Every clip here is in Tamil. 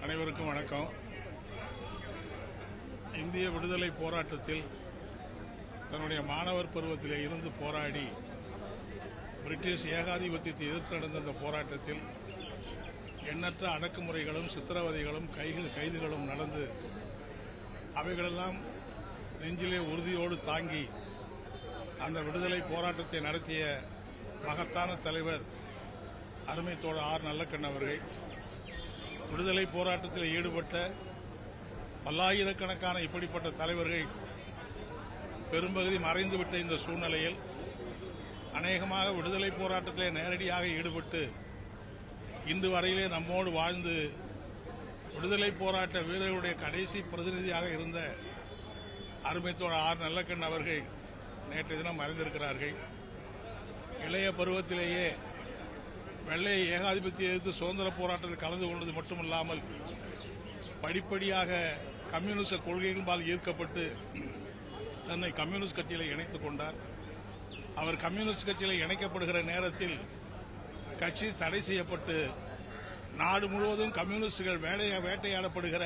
அனைவருக்கும் வணக்கம். இந்திய விடுதலை போராட்டத்தில் தன்னுடைய மாணவர் பருவத்திலே இருந்து போராடி பிரிட்டிஷ் ஏகாதிபத்தியத்தை எதிர்த்து நடந்த அந்த போராட்டத்தில் எண்ணற்ற அடக்குமுறைகளும் சித்திரவதைகளும் கைதுகளும் நடந்து அவைகளெல்லாம் நெஞ்சிலே உறுதியோடு தாங்கி அந்த விடுதலை போராட்டத்தை நடத்திய மகத்தான தலைவர் அருமை தோழர் ஆர் நல்லக்கண் அவர்கள் விடுதலை போராட்டத்தில் ஈடுபட்ட பல்லாயிரக்கணக்கான இப்படிப்பட்ட தலைவர்கள் பெரும்பகுதி மறைந்துவிட்ட இந்த சூழ்நிலையில் அநேகமாக விடுதலை போராட்டத்தில் நேரடியாக ஈடுபட்டு இன்று வரையிலே நம்மோடு வாழ்ந்து விடுதலை போராட்ட வீரர்களுடைய கடைசி பிரதிநிதியாக இருந்த அருமை தோழர் ஆர் நல்லக்கண் அவர்கள் நேற்றைய தினம் மறைந்திருக்கிறார்கள். இளைய பருவத்திலேயே வெள்ளை ஏகாதிபத்திய எதிர்த்து சுதந்திர போராட்டத்தில் கலந்து கொண்டது மட்டுமல்லாமல் படிப்படியாக கம்யூனிஸ்ட் கொள்கைகளால் ஈர்க்கப்பட்டு தன்னை கம்யூனிஸ்ட் கட்சியில் இணைத்துக் கொண்டார். அவர் கம்யூனிஸ்ட் கட்சியில் இணைக்கப்படுகிற நேரத்தில் கட்சி தடை செய்யப்பட்டு நாடு முழுவதும் கம்யூனிஸ்டுகள் வேட்டையாடப்படுகிற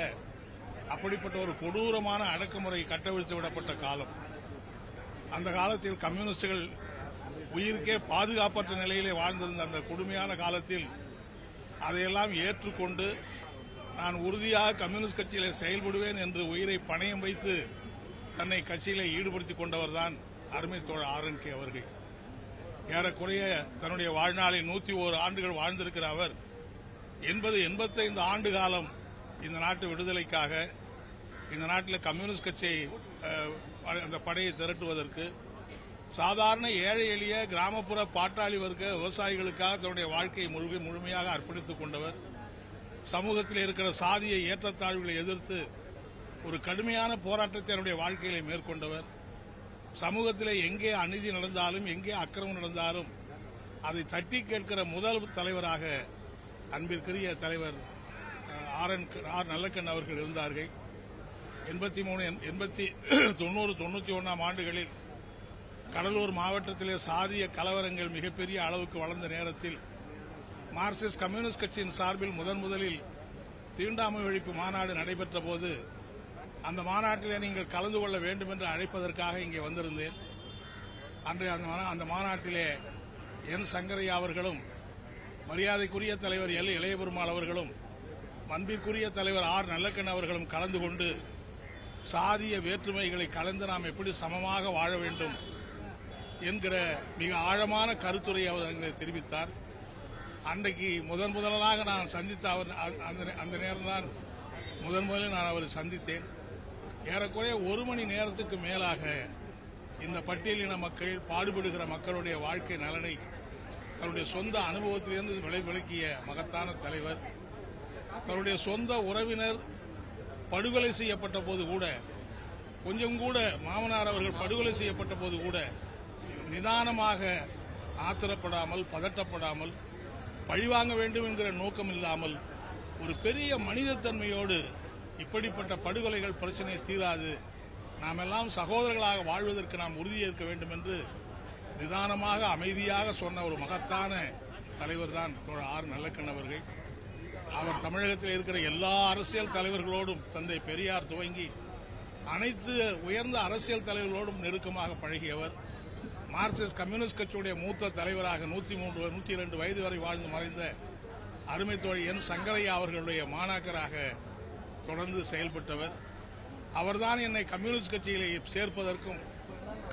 அப்படிப்பட்ட ஒரு கொடூரமான அடக்குமுறை கட்டவிழ்த்து விடப்பட்ட காலம். அந்த காலத்தில் கம்யூனிஸ்டுகள் உயிருக்கே பாதுகாப்பற்ற நிலையிலே வாழ்ந்திருந்த அந்த கொடுமையான காலத்தில் அதையெல்லாம் ஏற்றுக்கொண்டு நான் உறுதியாக கம்யூனிஸ்ட் கட்சியிலே செயல்படுவேன் என்று உயிரை பணயம் வைத்து தன்னை கட்சியிலே ஈடுபடுத்திக் கொண்டவர்தான் அருமை தோழர் ஆர்.என்.கே. அவர்கள். ஏறக்குறைய தன்னுடைய வாழ்நாளில் 101 ஆண்டுகள் வாழ்ந்திருக்கிற அவர் 85 ஆண்டு காலம் இந்த நாட்டு விடுதலைக்காக இந்த நாட்டில் கம்யூனிஸ்ட் கட்சியை அந்த படையை திரட்டுவதற்கு சாதாரண ஏழை எளிய கிராமப்புற பாட்டாளி வர்க்க விவசாயிகளுக்காக தன்னுடைய வாழ்க்கையை முழுமையாக அர்ப்பணித்துக் கொண்டவர். சமூகத்தில் இருக்கிற சாதிய ஏற்றத்தாழ்வுகளை எதிர்த்து ஒரு கடுமையான போராட்டத்தை தன்னுடைய வாழ்க்கையிலே மேற்கொண்டவர். சமூகத்தில் எங்கே அநீதி நடந்தாலும் எங்கே அக்கிரமம் நடந்தாலும் அதை தட்டி கேட்கிற முதல் தலைவராக அன்பிற்குரிய தலைவர் ஆர் நல்லக்கண் அவர்கள் இருந்தார்கள். 83, 90, 91 ஆண்டுகளில் கடலூர் மாவட்டத்திலே சாதிய கலவரங்கள் மிகப்பெரிய அளவுக்கு வளர்ந்த நேரத்தில் மார்க்சிஸ்ட் கம்யூனிஸ்ட் கட்சியின் சார்பில் முதலில் தீண்டாமை ஒழிப்பு மாநாடு நடைபெற்ற போது அந்த மாநாட்டிலே நீங்கள் கலந்து கொள்ள வேண்டும் என்று அழைப்பதற்காக இங்கே வந்திருந்தேன். அன்று அந்த மாநாட்டிலே என் சங்கரையா அவர்களும் மரியாதைக்குரிய தலைவர் எல் இளையபெருமாள் அவர்களும் அன்பிற்குரிய தலைவர் ஆர் நல்லக்கண் அவர்களும் கலந்து கொண்டு சாதிய வேற்றுமைகளை கலந்து நாம் எப்படி சமமாக வாழ வேண்டும் என்கிற மிக ஆழமான கருத்துரை அவர் தெரிவித்தார். அன்றைக்கு முதலாக நான் சந்தித்த அவர் அந்த நேரம்தான் முதலில் நான் அவரை சந்தித்தேன். ஏறக்குறைய 1 மணி நேரத்துக்கு மேலாக இந்த பட்டியலின மக்கள் பாடுபடுகிற மக்களுடைய வாழ்க்கை நலனை தன்னுடைய சொந்த அனுபவத்திலிருந்து விளக்கிய மகத்தான தலைவர். தன்னுடைய சொந்த உறவினர் படுகொலை செய்யப்பட்ட போது கூட கொஞ்சம் கூட மாமனார் அவர்கள் படுகொலை செய்யப்பட்ட போது கூட நிதானமாக ஆத்திரப்படாமல் பதட்டப்படாமல் பழிவாங்க வேண்டும் என்கிற நோக்கம் இல்லாமல் ஒரு பெரிய மனிதத்தன்மையோடு இப்படிப்பட்ட படுகொலைகள் பிரச்சனை தீராது, நாம் எல்லாம் சகோதரர்களாக வாழ்வதற்கு நாம் உறுதியேற்க வேண்டும் என்று நிதானமாக அமைதியாக சொன்ன ஒரு மகத்தான தலைவர் தான் தோழர் ஆர் நல்லக்கண் அவர்கள். அவர் தமிழகத்தில் இருக்கிற எல்லா அரசியல் தலைவர்களோடும் தந்தை பெரியார் துவங்கி அனைத்து உயர்ந்த அரசியல் தலைவர்களோடும் நெருக்கமாக பழகியவர். மார்க்சிஸ்ட் கம்யூனிஸ்ட் கட்சியுடைய மூத்த தலைவராக 102 வயது வரை வாழ்ந்து மறைந்த அருமை தோழர் என் சங்கரையா அவர்களுடைய மாணாக்கராக தொடர்ந்து செயல்பட்டவர். அவர்தான் என்னை கம்யூனிஸ்ட் கட்சியிலே சேர்ப்பதற்கும்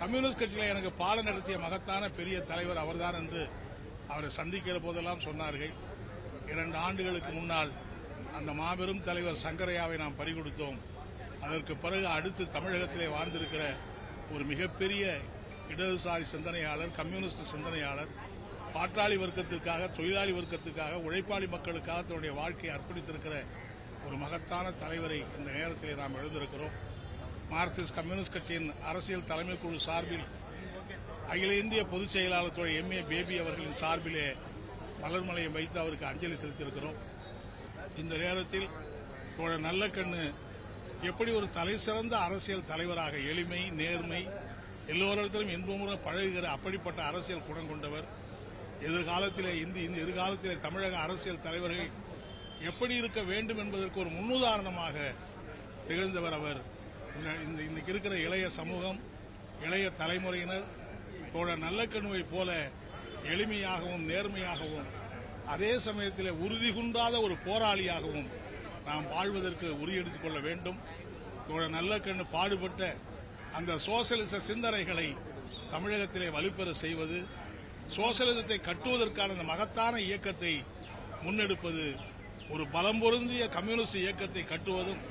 கம்யூனிஸ்ட் கட்சியிலே எனக்கு பாடம் நடத்திய மகத்தான பெரிய தலைவர் அவர்தான் என்று அவரை சந்திக்கிற போதெல்லாம் சொன்னார்கள். 2 ஆண்டுகளுக்கு முன்னால் அந்த மாபெரும் தலைவர் சங்கரையாவை நாம் பறிகொடுத்தோம். அதற்கு பிறகு அடுத்து தமிழகத்திலே வாழ்ந்திருக்கிற ஒரு மிகப்பெரிய இடதுசாரி சிந்தனையாளர், கம்யூனிஸ்ட் சிந்தனையாளர், பாட்டாளி வர்க்கத்திற்காக, தொழிலாளி வர்க்கத்துக்காக, உழைப்பாளி மக்களுக்காக தன்னுடைய வாழ்க்கையை அர்ப்பணித்திருக்கிற ஒரு மகத்தான தலைவரை இந்த நேரத்திலே நாம் எழுந்திருக்கிறோம். மார்க்சிஸ்ட் கம்யூனிஸ்ட் கட்சியின் அரசியல் தலைமை குழு சார்பில் அகில இந்திய பொதுச் செயலாளர் தோழர் எம்.ஏ. பேபி அவர்களின் சார்பிலே மலர்மலையை வைத்து அவருக்கு அஞ்சலி செலுத்தியிருக்கிறோம். இந்த நேரத்தில் தோழர் நல்லக்கண்ணு எப்படி ஒரு தலைசிறந்த அரசியல் தலைவராக எளிமை, நேர்மை, எல்லோரிடத்திலும் இன்பமுற பழகுகிற அப்படிப்பட்ட அரசியல் குணம் கொண்டவர். எதிர்காலத்திலே தமிழக அரசியல் தலைவர்கள் எப்படி இருக்க வேண்டும் என்பதற்கு ஒரு முன்னுதாரணமாக திகழ்ந்தவர் அவர். இன்னைக்கு இருக்கிற இளைய சமூகம், இளைய தலைமுறையினர் தோழர் நல்லக்கண்ணுவை போல எளிமையாகவும் நேர்மையாகவும் அதே சமயத்தில் உறுதி குன்றாத ஒரு போராளியாகவும் நாம் வாழ்வதற்கு உறுதியெடுத்துக் கொள்ள வேண்டும். தோழர் நல்லக்கண்ணு பாடுபட்ட அந்த சோசலிச சிந்தனைகளை தமிழகத்திலே வலுப்பெற செய்வது, சோசலிசத்தை கட்டுவதற்கான அந்த மகத்தான இயக்கத்தை முன்னெடுப்பது, ஒரு பலம் பொருந்திய கம்யூனிஸ்ட் இயக்கத்தை கட்டுவதும்,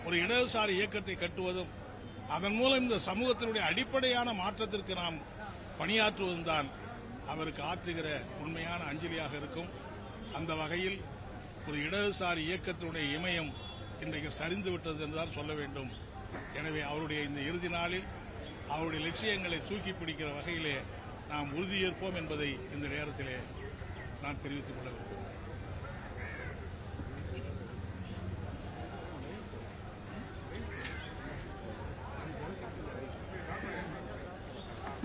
ஒரு இடதுசாரி இயக்கத்தை கட்டுவதும், அதன் மூலம் இந்த சமூகத்தினுடைய அடிப்படையான மாற்றத்திற்கு நாம் பணியாற்றுவதும் தான் அவருக்கு ஆற்றுகிற உண்மையான அஞ்சலியாக இருக்கும். அந்த வகையில் ஒரு இடதுசாரி இயக்கத்தினுடைய இமயம் இன்றைக்கு சரிந்து விட்டது என்றுதான் சொல்ல வேண்டும். எனவே அவருடைய இந்த இறுதி நாளில் அவருடைய லட்சியங்களை தூக்கி பிடிக்கிற வகையிலே நாம் உறுதியேற்போம் என்பதை இந்த நேரத்திலே நான் தெரிவித்துக் கொள்ள வேண்டும்.